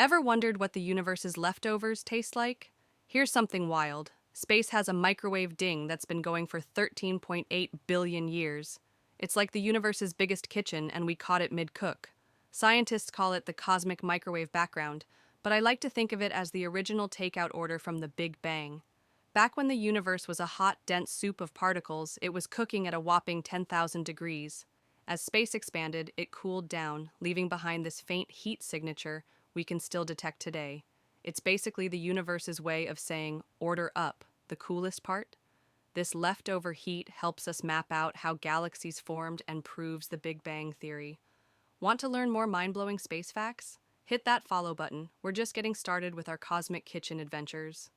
Ever wondered what the universe's leftovers taste like? Here's something wild. Space has a microwave ding that's been going for 13.8 billion years. It's like the universe's biggest kitchen, and we caught it mid-cook. Scientists call it the cosmic microwave background, but I like to think of it as the original takeout order from the Big Bang. Back when the universe was a hot, dense soup of particles, it was cooking at a whopping 10,000 degrees. As space expanded, it cooled down, leaving behind this faint heat signature we can still detect today. It's basically the universe's way of saying, order up, the coolest part. This leftover heat helps us map out how galaxies formed and proves the Big Bang theory. Want to learn more mind-blowing space facts? Hit that follow button. We're just getting started with our cosmic kitchen adventures.